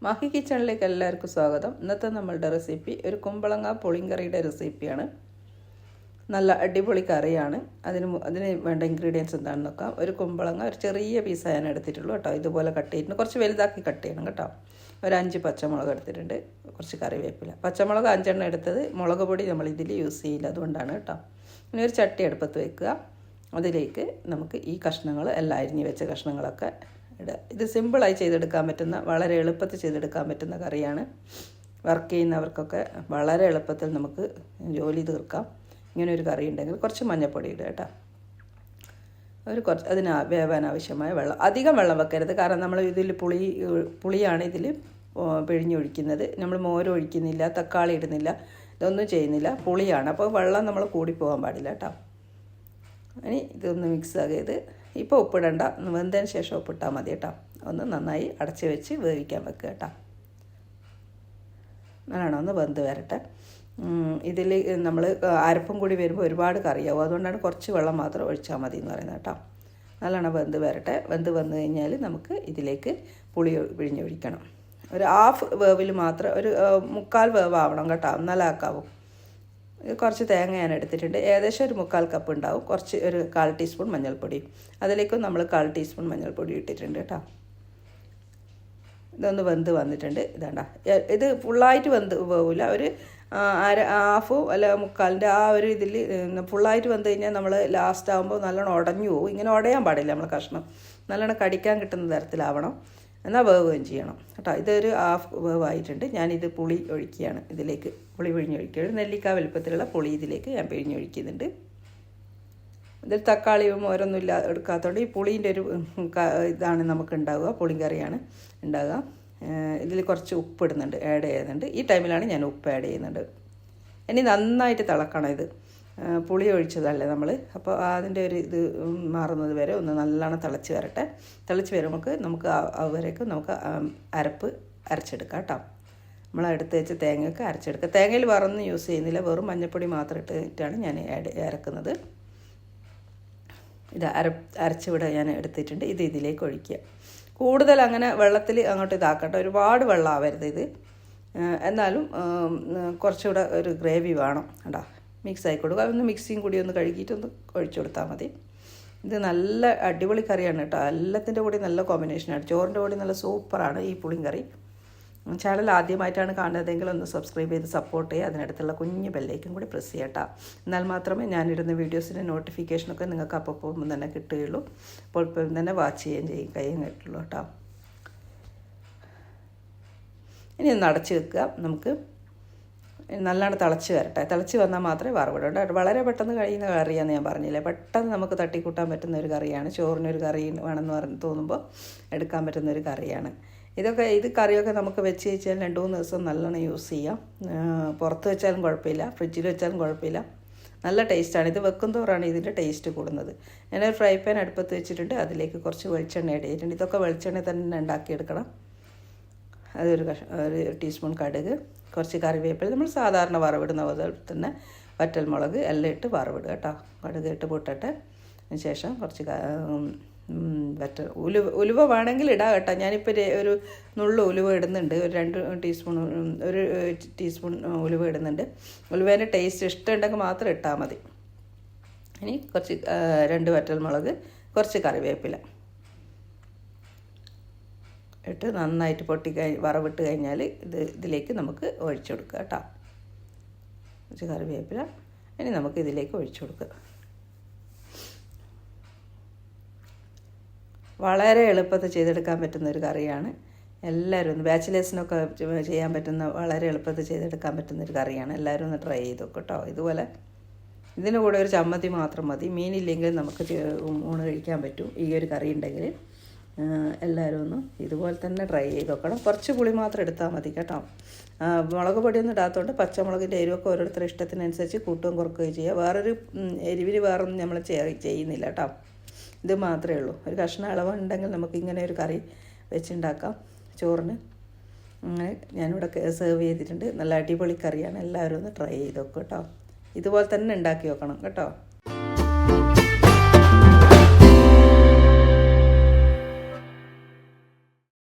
മാഹി കിച്ചണിലേക്ക് എല്ലാവർക്കും സ്വാഗതം. ഇന്നത്തെ നമ്മളുടെ റെസിപ്പി ഒരു കുമ്പളങ്ങ പുളിങ്കറിയുടെ റെസിപ്പിയാണ്. നല്ല അടിപൊളി കറിയാണ്. അതിന് വേണ്ട ഇൻഗ്രീഡിയൻസ് എന്താണെന്ന് നോക്കാം. ഒരു കുമ്പളങ്ങ ഒരു ചെറിയ പീസ് ഞാൻ എടുത്തിട്ടുള്ളൂ കേട്ടോ. ഇതുപോലെ കട്ട് ചെയ്തിട്ടുണ്ട്. കുറച്ച് വലുതാക്കി കട്ട് ചെയ്യണം കേട്ടോ. ഒരു 5 പച്ചമുളക് എടുത്തിട്ടുണ്ട്. കുറച്ച് കറിവേപ്പില. പച്ചമുളക് 5 എണ്ണം എടുത്തത്. മുളക് പൊടി നമ്മൾ ഇതിൽ യൂസ് ചെയ്യില്ല, അതുകൊണ്ടാണ് കേട്ടോ. ഇനി ഒരു ചട്ടി അടുപ്പത്ത് വെക്കുക. അതിലേക്ക് നമുക്ക് ഈ കഷ്ണങ്ങൾ എല്ലാം അരിഞ്ഞ് വെച്ച കഷ്ണങ്ങളൊക്കെ ഇടുക. ഇത് സിമ്പിളായി ചെയ്തെടുക്കാൻ പറ്റുന്ന, വളരെ എളുപ്പത്തിൽ ചെയ്തെടുക്കാൻ പറ്റുന്ന കറിയാണ്. വർക്ക് ചെയ്യുന്നവർക്കൊക്കെ വളരെ എളുപ്പത്തിൽ നമുക്ക് ജോലി തീർക്കാം. ഇങ്ങനെ ഒരു കറി ഉണ്ടെങ്കിൽ കുറച്ച് മഞ്ഞൾപ്പൊടി ഇടുക കേട്ടോ. അതിന് വേവാൻ ആവശ്യമായ വെള്ളം, അധികം വെള്ളം വെക്കരുത്. കാരണം നമ്മൾ ഇതിൽ പുളിയാണ് ഇതിൽ പിഴിഞ്ഞൊഴിക്കുന്നത്. നമ്മൾ മോര് ഒഴിക്കുന്നില്ല, തക്കാളി ഇടുന്നില്ല, ഇതൊന്നും ചെയ്യുന്നില്ല. പുളിയാണ്. അപ്പോൾ വെള്ളം നമ്മൾ കൂടിപ്പോകാൻ പാടില്ല കേട്ടോ. ഇനി ഇതൊന്ന് മിക്സ് ആക്കിയത് ഇപ്പോൾ ഉപ്പിടണ്ട, വെന്തതിന് ശേഷം ഉപ്പിട്ടാൽ മതി കേട്ടോ. ഒന്ന് നന്നായി അടച്ച് വെച്ച് വേവിക്കാൻ വെക്കുക കേട്ടോ. നല്ലോണം ഒന്ന് വെന്ത് വരട്ടെ. ഇതിൽ നമ്മൾ അരപ്പും കൂടി വരുമ്പോൾ ഒരുപാട് കറിയാവും, അതുകൊണ്ടാണ് കുറച്ച് വെള്ളം മാത്രം ഒഴിച്ചാൽ മതി എന്ന് പറയുന്നത് കേട്ടോ. നല്ലോണം വെന്ത് വരട്ടെ. വന്ന് കഴിഞ്ഞാൽ നമുക്ക് ഇതിലേക്ക് പുളി പിഴിഞ്ഞൊഴിക്കണം. ഒരു ഹാഫ് വേവിൽ മാത്രം, ഒരു 3/4 വേവ് ആവണം കേട്ടോ, എന്നാലേ ആക്കാവും. കുറച്ച് തേങ്ങ ഞാൻ എടുത്തിട്ടുണ്ട്. ഏകദേശം ഒരു 3/4 കപ്പ് ഉണ്ടാവും. ഒരു 1/4 ടീസ്പൂൺ മഞ്ഞൾപ്പൊടി, അതിലേക്കും നമ്മൾ 1/4 ടീസ്പൂൺ മഞ്ഞൾപ്പൊടി ഇട്ടിട്ടുണ്ട് കേട്ടോ. ഇതൊന്ന് വെന്ത് വന്നിട്ടുണ്ട്. ഇതാണ്ട, ഇത് ഫുള്ളായിട്ട് വെന്ത് പോകില്ല. ഒരു ഹാഫും അല്ല 3/4 ആ ഒരു ഇതിൽ ഫുള്ളായിട്ട് വെന്ത് കഴിഞ്ഞാൽ നമ്മൾ ലാസ്റ്റ് ആകുമ്പോൾ നല്ലോണം ഉടഞ്ഞു പോകും. ഇങ്ങനെ ഉടയാൻ പാടില്ല. നമ്മൾ കഷ്ണം നല്ലോണം കടിക്കാൻ കിട്ടുന്ന തരത്തിലാവണം, എന്നാൽ വേവുകയും ചെയ്യണം കേട്ടോ. ഇതൊരു ഹാഫ് വേവായിട്ടുണ്ട്. ഞാനിത് പുളി ഒഴിക്കുകയാണ്. ഇതിലേക്ക് പുളി പിഴിഞ്ഞൊഴിക്കുകയാണ്. നെല്ലിക്ക വലുപ്പത്തിലുള്ള പുളി ഇതിലേക്ക് ഞാൻ പിഴിഞ്ഞൊഴിക്കുന്നുണ്ട്. ഇതിൽ തക്കാളിയും ഓരോന്നും എടുക്കാത്തതുകൊണ്ട് ഈ പുളീൻ്റെ ഒരു ഇതാണ് നമുക്ക് ഉണ്ടാവുക. പുളിങ്കറിയാണ് ഉണ്ടാവുക. ഇതിൽ കുറച്ച് ഉപ്പ് ഇടുന്നുണ്ട്, ആഡ് ചെയ്യുന്നുണ്ട്. ഈ ടൈമിലാണ് ഞാൻ ഉപ്പ് ആഡ് ചെയ്യുന്നുണ്ട്. ഇനി നന്നായിട്ട് തിളക്കണം. ഇത് പുളി ഒഴിച്ചതല്ലേ നമ്മൾ, അപ്പോൾ അതിൻ്റെ ഒരു ഇത് മാറുന്നത് വരെ ഒന്ന് നല്ലോണം തിളച്ച് വരട്ടെ. തിളച്ച് വരുമ്പോൾ നമുക്ക് അവരേക്കും നമുക്ക് അരപ്പ് അരച്ചെടുക്കാം കേട്ടോ. നമ്മൾ എടുത്ത് വെച്ച് തേങ്ങയൊക്കെ അരച്ചെടുക്കുക. തേങ്ങയിൽ വേറൊന്നും യൂസ് ചെയ്യുന്നില്ല, വെറും മഞ്ഞൾപ്പൊടി മാത്രം ഇട്ടിട്ടാണ് ഞാൻ അരക്കുന്നത്. ഇത് അരച്ചിവിടെ ഞാൻ എടുത്തിട്ടുണ്ട്. ഇതിലേക്ക് ഒഴിക്കുക. കൂടുതൽ അങ്ങനെ വെള്ളത്തിൽ അങ്ങോട്ട് ഇതാക്കട്ടെ, ഒരുപാട് വെള്ളം ആവരുത് ഇത്. എന്നാലും കുറച്ചുകൂടെ ഒരു ഗ്രേവി വേണം കേട്ടോ. മിക്സ് ആക്കി കൊടുക്കുക. ഒന്ന് മിക്സിയും കൂടി ഒന്ന് കഴുകിയിട്ടൊന്ന് ഒഴിച്ചു കൊടുത്താൽ മതി. ഇത് നല്ല അടിപൊളി കറിയാണ് കേട്ടോ. എല്ലാത്തിൻ്റെ കൂടി നല്ല കോമ്പിനേഷനാണ്. ചോറിൻ്റെ കൂടി നല്ല സൂപ്പറാണ് ഈ പുളിങ്കറി. ചാനൽ ആദ്യമായിട്ടാണ് കാണുന്നതെങ്കിൽ ഒന്ന് സബ്സ്ക്രൈബ് ചെയ്ത് സപ്പോർട്ട് ചെയ്യുക. അതിനടുത്തുള്ള കുഞ്ഞ് ബെല്ലേക്കും കൂടി പ്രസ് ചെയ്യട്ടോ. എന്നാൽ മാത്രമേ ഞാനിടുന്ന വീഡിയോസിൻ്റെ നോട്ടിഫിക്കേഷനൊക്കെ നിങ്ങൾക്ക് അപ്പോൾ തന്നെ കിട്ടുകയുള്ളൂ. അപ്പോൾ ഇപ്പം തന്നെ വാച്ച് കഴിയാൻ കിട്ടുള്ളൂ കേട്ടോ. ഇനി ഒന്ന് അടച്ച് വെക്കുക. നമുക്ക് നല്ലോണം തിളച്ച് വരട്ടെ. തിളച്ച് വന്നാൽ മാത്രമേ വറവിടൂ. വളരെ പെട്ടെന്ന് കഴിയുന്ന കറിയാണെന്ന് ഞാൻ പറഞ്ഞില്ലേ. പെട്ടെന്ന് നമുക്ക് തട്ടിക്കൂട്ടാൻ പറ്റുന്ന ഒരു കറിയാണ്. ചോറിനൊരു കറി വേണമെന്ന് തോന്നുമ്പോൾ എടുക്കാൻ പറ്റുന്ന ഒരു കറിയാണ്. ഇത് കറിയൊക്കെ നമുക്ക് വെച്ച് വെച്ചാൽ 2-3 ദിവസം നല്ലോണം യൂസ് ചെയ്യാം. പുറത്ത് വെച്ചാലും കുഴപ്പമില്ല, ഫ്രിഡ്ജിൽ വെച്ചാലും കുഴപ്പമില്ല. നല്ല ടേസ്റ്റാണ്. ഇത് വെക്കും തോറാണ് ഇതിൻ്റെ ടേസ്റ്റ് കൂടുന്നത്. ഞാനൊരു ഫ്രൈ പാൻ അടുപ്പത്ത് വെച്ചിട്ടുണ്ട്. അതിലേക്ക് കുറച്ച് വെളിച്ചെണ്ണ ഇട്ടിട്ടുണ്ട്. ഇതൊക്കെ വെളിച്ചെണ്ണ തന്നെ ഉണ്ടാക്കിയെടുക്കണം. അതൊരു ടീസ്പൂൺ കടുക്, കുറച്ച് കറിവേപ്പില, നമ്മൾ സാധാരണ വറവിടുന്ന പോലെ തന്നെ വറ്റൽമുളക് എല്ലാം ഇട്ട് വറവിടുക കേട്ടോ. കടുക് ഇട്ട് പൊട്ടട്ടെ. അതിന് ശേഷം കുറച്ച് ഉലുവ വേണമെങ്കിൽ ഇടാം കേട്ടോ. ഞാനിപ്പോൾ ഒരു നുള്ളു ഉലുവ ഇടുന്നുണ്ട്. ഒരു 2 ടീസ്പൂൺ ഉലുവ ഇടുന്നുണ്ട്. ഉലുവേൻ്റെ ടേസ്റ്റ് ഇഷ്ടമുണ്ടെങ്കിൽ മാത്രം ഇട്ടാൽ മതി. ഇനി കുറച്ച് 2 വറ്റൽമുളക്, കുറച്ച് കറിവേപ്പില ഇട്ട് നന്നായിട്ട് വറവിട്ട് കഴിഞ്ഞാൽ ഇതിലേക്ക് നമുക്ക് ഒഴിച്ചു കൊടുക്കുക കേട്ടോ. കുറച്ച് കറിവേപ്പില ഇനി നമുക്ക് ഇതിലേക്ക് ഒഴിച്ചു കൊടുക്കുക. വളരെ എളുപ്പത്തിൽ ചെയ്തെടുക്കാൻ പറ്റുന്ന ഒരു കറിയാണ്. എല്ലാവരും ഒന്ന് ബാച്ചിലേഴ്സിനൊക്കെ ചെയ്യാൻ പറ്റുന്ന, വളരെ എളുപ്പത്തിൽ ചെയ്തെടുക്കാൻ പറ്റുന്ന ഒരു കറിയാണ്. എല്ലാവരും ഒന്ന് ട്രൈ ചെയ്ത് കേട്ടോ. ഇതുപോലെ ഇതിന് കൂടെ ഒരു ചമ്മന്തി മാത്രം മതി. മീനില്ലെങ്കിൽ നമുക്ക് ഊണ് കഴിക്കാൻ പറ്റും ഈ ഒരു കറി ഉണ്ടെങ്കിൽ. എല്ലാവരും ഒന്ന് ഇതുപോലെ തന്നെ ട്രൈ ചെയ്ത് നോക്കണം. കുറച്ച് പുളി മാത്രം എടുത്താൽ മതി കേട്ടോ. മുളക് പൊടിയൊന്നും ഇടാത്തതുകൊണ്ട് പച്ചമുളകിൻ്റെ എരിവൊക്കെ ഓരോരുത്തരുടെ ഇഷ്ടത്തിനനുസരിച്ച് കൂട്ടുകയും കുറക്കുകയും ചെയ്യുക. വേറൊരു എരിവിന് വേറൊന്നും നമ്മൾ ചെയ്യുന്നില്ല കേട്ടോ. ഇത് മാത്രമേ ഉള്ളൂ. ഒരു കഷ്ണം ഇളവുണ്ടെങ്കിൽ നമുക്ക് ഇങ്ങനെ ഒരു കറി വെച്ചുണ്ടാക്കാം ചോറിന്. അങ്ങനെ ഞാനിവിടെ സെർവ് ചെയ്തിട്ടുണ്ട്. നല്ല അടിപൊളി കറിയാണ്. എല്ലാവരും ഒന്ന് ട്രൈ ചെയ്ത് നോക്കും കേട്ടോ. ഇതുപോലെ തന്നെ ഉണ്ടാക്കി നോക്കണം കേട്ടോ.